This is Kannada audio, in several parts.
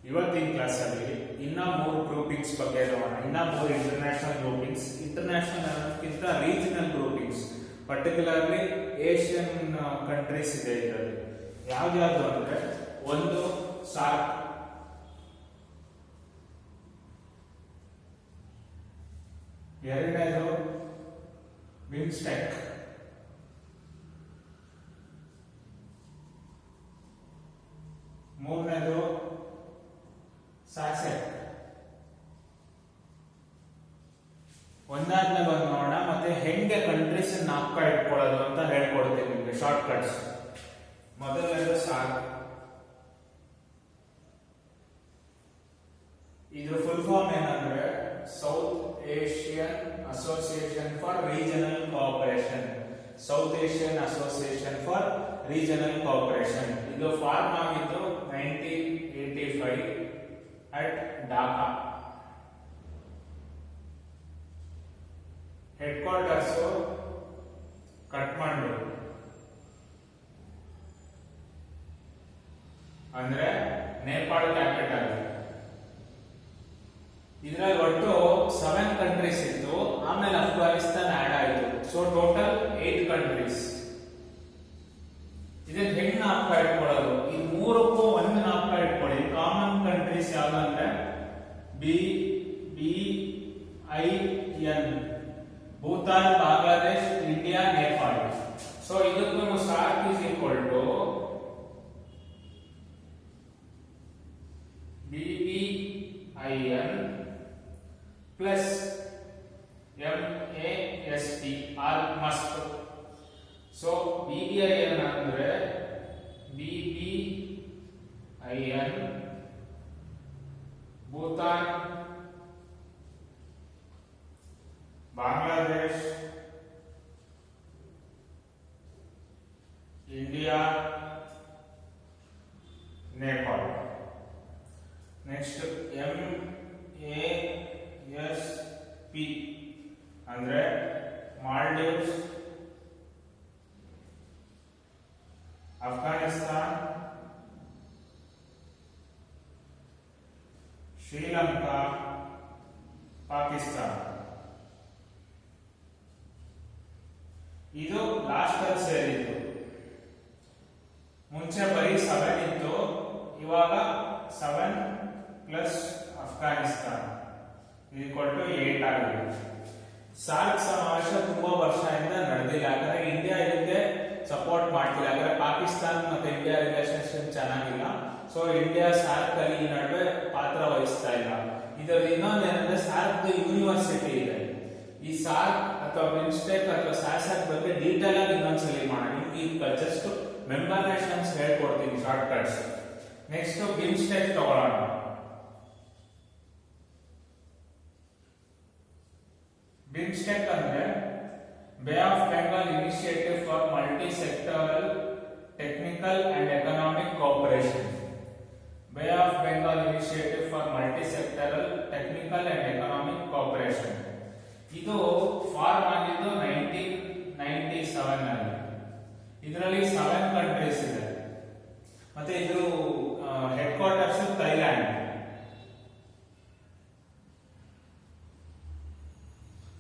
ಇವತ್ತಿನ ಕ್ಲಾಸಲ್ಲಿ ಇನ್ನ ಮೂರು ಗ್ರೂಪಿಂಗ್ಸ್ ಬಗ್ಗೆ ನೋಡೋಣ. ಇನ್ನ ಮೂರು ಇಂಟರ್ನ್ಯಾಷನಲ್ ಗ್ರೂಪಿಂಗ್ಸ್. ಇಂಟರ್ನ್ಯಾಷನಲ್ ಅನ್ನೋದಕ್ಕಿಂತ regional groupings, particularly Asian countries ಇದೆ ಇದರಲ್ಲಿ. ಯಾವ್ದು ಅಂದ್ರೆ ಒಂದು ಸಾರ್ಕ್, ಎರಡನೇದು ಬಿಮ್ಸ್ಟೆಕ್, ಮೂರನೇದು ಸಾಸೆಕ್. ಒಂದಾದ್ಮೇಲೆ ಒಂದು ನೋಡೋಣ, ಮತ್ತೆ ಹೆಂಗೆ ಕಂಟ್ರೀಸ್ ನಾಪ್ಕ ಇಟ್ಕೊಳ್ಳೋದು ಅಂತ ಹೇಳ್ಕೊಡ್ತೀನಿ ನಿಮ್ಗೆ ಶಾರ್ಟ್ ಕಟ್ಸ್. ಮೊದಲನೇದು ಸಾರ್ಕ್. ಇದ್ರ ಫುಲ್ ಫಾರ್ಮ್ ಏನಂದ್ರೆ South Asian Association for Regional Cooperation. South Asian Association for Regional Cooperation. ಇದು ಫಾರ್ಮ್ ಆಗಿದ್ದು 1985 at Dhaka. Headquarters Kathmandu, ಅಂದ್ರೆ ನೇಪಾಳ ಕ್ಯಾಪಿಟಲ್. ಇದರಲ್ಲಿ ಒಟ್ಟು 7 ಕಂಟ್ರೀಸ್ ಇತ್ತು, ಆಮೇಲೆ ಅಫ್ಘಾನಿಸ್ತಾನ ಆಡ್ ಆಯಿತು. So total 8 countries. ಇದನ್ನ ಹೆಂಗ್ ನಾಪ್ಕ ಇಟ್ಕೊಳ್ಳೋದು? ಈ ಮೂರಕ್ಕೂ ಒಂದು ನಾಪ್ಕ ಇಟ್ಕೊಳ್ಳಿ. ಕಾಮನ್ ಕಂಟ್ರೀಸ್ ಯಾವ್ದಂದ್ರೆ BBIN, Bhutan, Bangladesh, India, Nepal. So ಇದಕ್ಕೂ SAARC is equal to BBIN plus MAST or must. So BBIN ಅಂದ್ರೆ BBIN Bhutan, Bangladesh, India, Nepal. Next MASP ಅಂದ್ರೆ ಮಾಲ್ಡೀವ್ಸ್, ಅಫ್ಘಾನಿಸ್ತಾನ್, ಶ್ರೀಲಂಕಾ, ಪಾಕಿಸ್ತಾನ. ಇದು ಲಾಸ್ಟ್ ಅಲ್ಲಿ ಸೇರಿತ್ತು. ಮುಂಚೆ ಬರೀ 7 ಇತ್ತು, ಇವಾಗ 7 ಪ್ಲಸ್ ಅಫ್ಘಾನಿಸ್ತಾನ ಈಕ್ವಲ್ ಟು 8 ಆಗಿದೆ. ಸಾರ್ಕ್ ಸಮಾವೇಶ ತುಂಬಾ ವರ್ಷದಿಂದ ನಡೆದಿಲ್ಲ, ಯಾಕಂದ್ರೆ ಇಂಡಿಯಾ ಇದಕ್ಕೆ ಸಪೋರ್ಟ್ ಮಾಡ್ತಿಲ್ಲ. ಯಾಕಂದ್ರೆ ಪಾಕಿಸ್ತಾನ ಮತ್ತೆ ಇಂಡಿಯಾ ರಿಲೇಶನ್ಶಿಪ್ ಚೆನ್ನಾಗಿಲ್ಲ. ಸೊ ಇಂಡಿಯಾ ಸಾರ್ಕ್ ಅಲ್ಲಿ ಈ ನಡುವೆ ಪಾತ್ರ ವಹಿಸ್ತಾ ಇಲ್ಲ. ಇದರ ಇನ್ನೊಂದೇನಂದ್ರೆ ಸಾರ್ಕ್ ಯೂನಿವರ್ಸಿಟಿ ಇದೆ. ಈ ಸಾರ್ಕ್ ಅಥವಾ ಬಿಮ್ಸ್ಟೆಕ್ ಅಥವಾ ಸಾಸೆಕ್ ಬಗ್ಗೆ ಡೀಟೇಲ್ ಆಗಿ ಇನ್ನೊಂದ್ಸಲಿ ಮಾಡೋಣ. ನಿಮ್ಗೆ ಈಗ ಜಸ್ಟ್ ಮೆಂಬರ್ ನೇಷನ್ಸ್ ಹೇಳ್ಕೊಡ್ತೀನಿ ಶಾರ್ಟ್ ಕಟ್ಸ್. ನೆಕ್ಸ್ಟ್ ಬಿಮ್ಸ್ಟೆಕ್ ತಗೊಳ್ಳೋಣ. ಬಿಮ್ಸ್ಟೆಕ್ ಅಂದ್ರೆ Bay of Bengal Initiative for Multi Sectoral Technical and Economic Cooperation. Bay of Bengal Initiative for Multi Sectoral Technical and Economic Cooperation. ಇದು ಫಾರ್ಮ್ ಆಗಿದ್ದು 1997 ನಲ್ಲಿ. ಇದರಲ್ಲಿ 7 ಕಂಟ್ರೀಸ್ ಇದೆ. ಮತ್ತೆ ಇದು headquarters Thailand.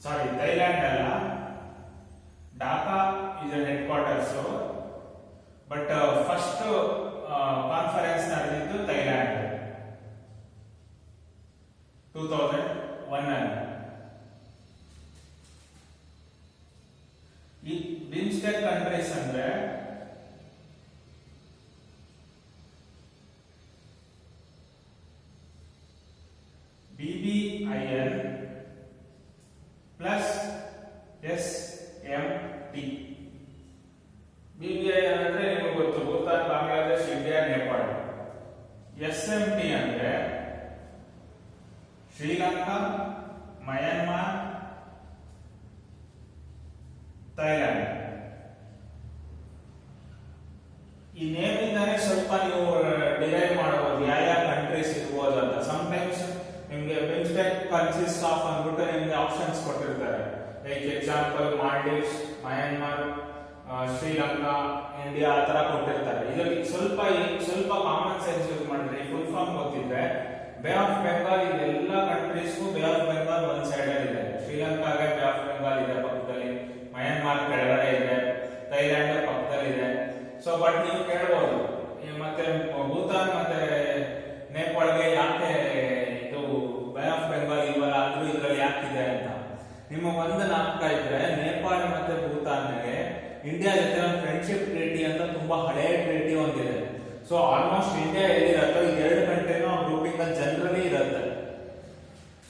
Sorry, Thailand ಅಲ್ಲ, ಢಾಕಾ ಇದು headquarters. But first conference ನಡೆದಿದ್ದು ಥೈಲ್ಯಾಂಡ್ 2001 ನಲ್ಲಿ. ಈ ಬಿಮ್ಸ್ಟೆಕ್ ಕಂಟ್ರೀಸ್ ಅಂದ್ರೆ BBIN ಪ್ಲಸ್ SMT. BBIN ಅಂದ್ರೆ ನಿಮಗೆ ಗೊತ್ತು, ಭೂತಾನ್, ಬಾಂಗ್ಲಾದೇಶ್, ಇಂಡಿಯಾ, ನೇಪಾಳ. SMT ಅಂದ್ರೆ ಶ್ರೀಲಂಕಾ, ಮಯನ್ಮಾರ್, ಥೈಲ್ಯಾಂಡ್. ಈ ನೇಮ್ ಇಂದಾನೆ ಸ್ವಲ್ಪ ನೀವು ಡಿರೈವ್ ಮಾಡಬಹುದು ಯಾವ ಕಂಟ್ರೀಸ್ ಇರ್ಬೋದು ಅಂತ. ಸಮ್ಟೈಮ್ಸ್ ನಿಮ್ಗೆ ಬಿಮ್ಸ್ಟೆಕ್ ಕನ್ಸಿಸ್ಟ್ ಆಫ್ ಅಂದ್ಬಿಟ್ಟು ನಿಮ್ಗೆ ಆಪ್ಷನ್ಸ್ ಕೊಟ್ಟಿರ್ತಾರೆ. Like example Maldives, Myanmar, Sri Lanka, India ಆ ತರ ಕೊಟ್ಟಿರ್ತಾರೆ. ಇದರಲ್ಲಿ ಸ್ವಲ್ಪ ಕಾಮನ್ ಸೆನ್ಸ್ ಯೂಸ್ ಮಾಡಿದ್ರೆ ಫುಲ್ ಫಾರ್ಮ್ ಗೊತ್ತಿಲ್ಲ ಗೊತ್ತಿದ್ರೆ ಬೇ ಆಫ್ ಬೆಂಗಾಲ್ ಇದೆಲ್ಲ ಕಂಟ್ರೀಸ್ಗೂ ಬೇ ಆಫ್ ಬೆಂಗಾಲ್ ಒಂದ್ ಸೈಡ್ ಅಲ್ಲಿ ಇದೆ. ಶ್ರೀಲಂಕಾಗೆ ಬೇ ಆಫ್ ಬೆಂಗಾಲ್ ಇದೆ ಪಕ್ಕದಲ್ಲಿ, ಮಯನ್ಮಾರ್ ಕೆಳಗಡೆ ಇದೆ, ಥೈಲ್ಯಾಂಡ್ ಪಕ್ಕದಲ್ಲಿ ಇದೆ. ಸೊ ಬಟ್ ನೀವು ಕೇಳ್ಬೋದು ಮತ್ತೆ ಭೂತಾನ್ ಮತ್ತೆ ನೇಪಾಳ್ಗೆ ಯಾಕೆ ಇದು ಬೇ ಆಫ್ ಬೆಂಗಾಲ್ ಇಲ್ವಲ್ಲ, ಆದ್ರೂ ಇದ್ರಲ್ಲಿ ಯಾಕಿದೆ ಅಂತ. ನಿಮ್ಮ ಒಂದು ನಾಟಕ ಇದ್ರೆ ನೇಪಾಳ ಮತ್ತೆ ಭೂತಾನ್ಗೆ ಇಂಡಿಯಾ ಜೊತೆ ಫ್ರೆಂಡ್ಶಿಪ್ ಟ್ರೀಟಿ ಅಂತ ತುಂಬಾ ಹಳೆಯ ಟ್ರೀಟಿ ಒಂದಿದೆ. ಸೊ ಆಲ್ಮೋಸ್ಟ್ ಇಂಡಿಯಾ ಎಲ್ಲಿರತ್ತೋ ಈ ಎರಡು ಕಂಟ್ರಿನೂ ಗ್ರೂಪಿಂಗ್ ಜನರಲಿ ಇರುತ್ತೆ.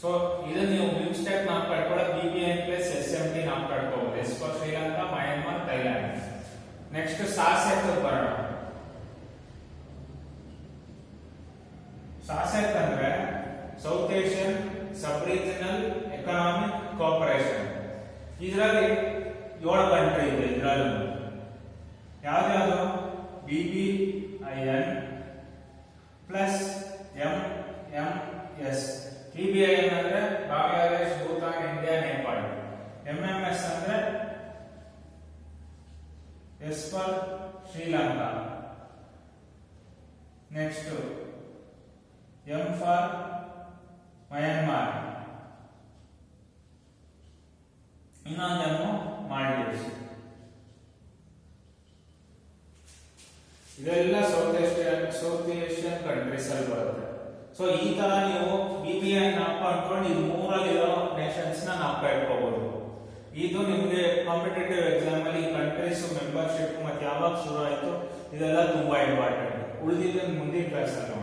ಸೊ ಇದು ನೀವು BIMSTEC nap ಕಟ್ಕೊಳ್ಳೋ BBI plus SMT nap ಕಟ್ಕೋಬಹುದು. S for Sri Lanka, Myanmar, Thailand. Next ಸಾಸೆಕ್ ಬರೋಣ. ಸಾಸೆಕ್ ಅಂದ್ರೆ ಸೌತ್ ಏಷ್ಯನ್ ಸಬ್ ರೀಜನಲ್ ಎಕನಾಮಿಕ್ ಕೋಆಪರೇಷನ್. ಇದರಲ್ಲಿ 7 ಕಂಟ್ರಿ ಇದೆ. ಇದರಲ್ಲಿ ಯಾವ್ದು BBIN ಪ್ಲಸ್ MMS. BBIN ಅಂದ್ರೆ ಬಾಂಗ್ಲಾದೇಶ್, ಭೂತಾನ್, ಇಂಡಿಯಾ, ನೇಪಾಳ. MMS ಅಂದ್ರೆ S for Sri Lanka. Next M for Myanmar, ಇನ್ನೊಂದನ್ನು ಮಾಲ್ಡೀವ್ಸ್. ಇದೆಲ್ಲ ಸೌತ್ ಏಷ್ಯನ್ ಕಂಟ್ರೀಸ್ ಅಲ್ಲಿ ಬರುತ್ತೆ. ಸೊ ಈ ತರ ನೀವು BBI ನಾಪ್ ಅನ್ಕೊಂಡು ಇದು ಮೂರಲ್ಲಿರೋ ನೇಷನ್ಸ್ ನಾಪ್ ಇಟ್ಕೋಬಹುದು. ಇದು ನಿಮ್ಗೆ ಕಾಂಪಿಟೇಟಿವ್ ಎಕ್ಸಾಮ್ ಅಲ್ಲಿ ಈ ಕಂಟ್ರೀಸ್ ಮೆಂಬರ್ಶಿಪ್ ಮತ್ತೆ ಯಾವಾಗ ಶುರು ಆಯ್ತು ಇದೆಲ್ಲ ತುಂಬಾ ಇಂಪಾರ್ಟೆಂಟ್. ಉಳಿದಿದ್ದ ಮುಂದಿನ ಕ್ಲಾಸ್ ಅಲ್ಲಿ